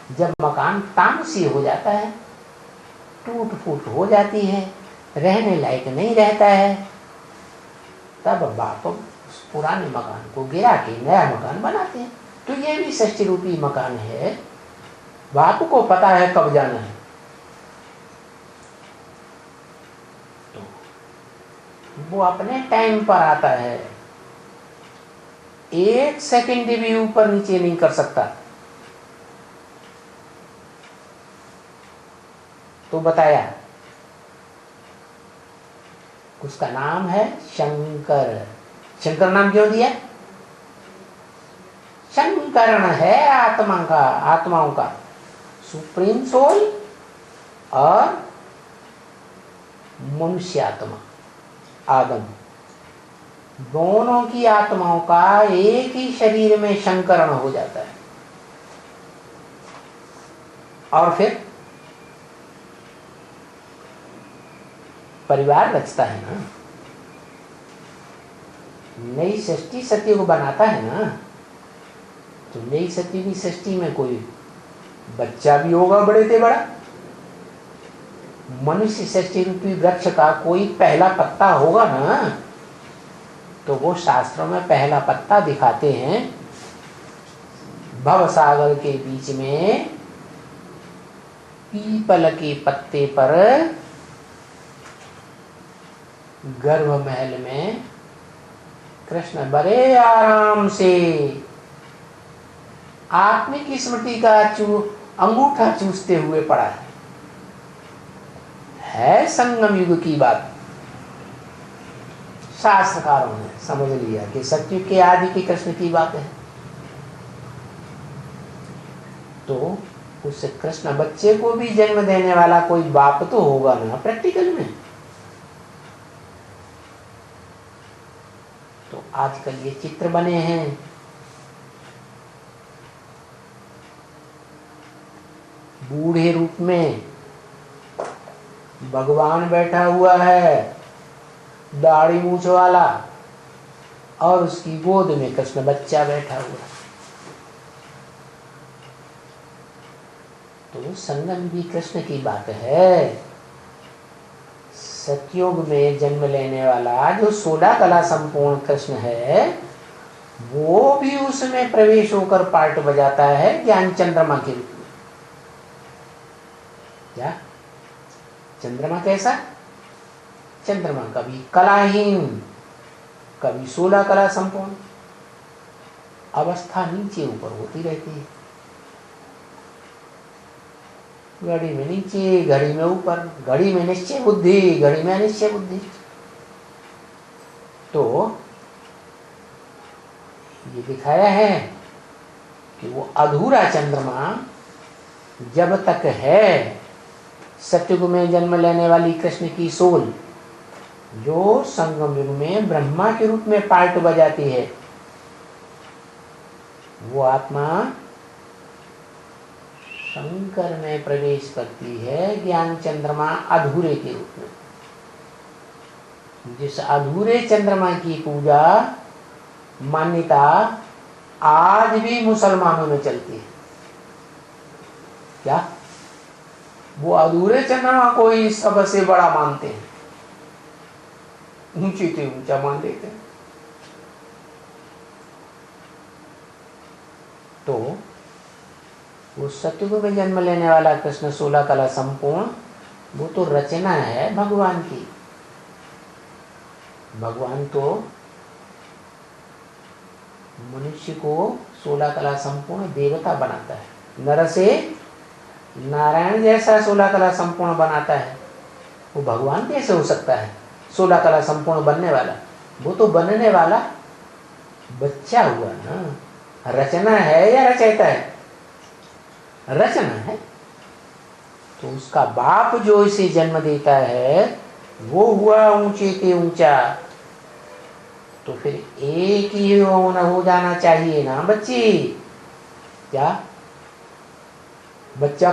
जब मकान तामसी हो जाता है, टूट फूट हो जाती है, रहने लायक नहीं रहता है, तब बाप उस पुराने मकान को गिरा के नया मकान बनाते हैं। तो ये भी षष्ठी रूपी मकान है, बाप को पता है कब जाना है। तो वो अपने टाइम पर आता है, 1 सेकंड भी ऊपर नीचे नहीं कर सकता। तो बताया उसका नाम है शंकर। शंकर नाम क्यों दिया? शंकरण है आत्मा का, आत्माओं का सुप्रीम सोल और मनुष्य आत्मा आदम, दोनों की आत्माओं का एक ही शरीर में शंकरण हो जाता है। और फिर परिवार रचता है ना, नई सृष्टि सत्य को बनाता है ना। तो नई सत्य की सृष्टि में कोई बच्चा भी होगा बड़े से बड़ा, मनुष्य सृष्टि रूपी वृक्ष का कोई पहला पत्ता होगा ना। तो वो शास्त्रों में पहला पत्ता दिखाते हैं, भव सागर के बीच में पीपल के पत्ते पर गर्भ महल में कृष्ण बड़े आराम से आत्मिक स्मृति का अंगूठा चूसते हुए पड़ा है संगम युग की बात। शास्त्रकारों ने समझ लिया कि सत्युग के आदि की कृष्ण की बात है। तो उस कृष्ण बच्चे को भी जन्म देने वाला कोई बाप तो होगा ना प्रैक्टिकल में। तो आजकल ये चित्र बने हैं, बूढ़े रूप में भगवान बैठा हुआ है, दाढ़ी मूछ वाला, और उसकी गोद में कृष्ण बच्चा बैठा हुआ है। तो संगम भी कृष्ण की बात है। सतयुग में जन्म लेने वाला जो 16 कला संपूर्ण कृष्ण है, वो भी उसमें प्रवेश होकर पार्ट बजाता है ज्ञान चंद्रमा के रूप में। क्या चंद्रमा कैसा? चंद्रमा कभी कलाहीन, कभी 16 कला संपूर्ण, अवस्था नीचे ऊपर होती रहती है। घड़ी में नीचे, घड़ी में ऊपर, घड़ी में निश्चय बुद्धि, घड़ी में अनिश्चय बुद्धि। तो ये दिखाया है कि वो अधूरा चंद्रमा जब तक है, सतयुग में जन्म लेने वाली कृष्ण की सोल जो संगम युग में ब्रह्मा के रूप में पार्ट बजाती है, वो आत्मा शंकर में प्रवेश करती है ज्ञान चंद्रमा अधूरे के रूप में। जिस अधूरे चंद्रमा की पूजा मान्यता आज भी मुसलमानों में चलती है। क्या वो अधूरे चंद्रमा को ही सबसे बड़ा मानते हैं, ऊंचे से ऊंचा मान लेते हैं। तो वो सतयुग में जन्म लेने वाला कृष्ण 16 कला संपूर्ण, वो तो रचना है भगवान की। भगवान तो मनुष्य को 16 कला संपूर्ण देवता बनाता है, नर से नारायण जैसा 16 कला संपूर्ण बनाता है। वो भगवान कैसे हो सकता है 16 कला संपूर्ण बनने वाला? वो तो बनने वाला बच्चा हुआ ना। रचना है या रचयिता है? रचना है। तो उसका बाप जो इसे जन्म देता है वो हुआ ऊंचे से ऊंचा। तो फिर एक ही हो जाना चाहिए ना बच्ची। क्या बच्चा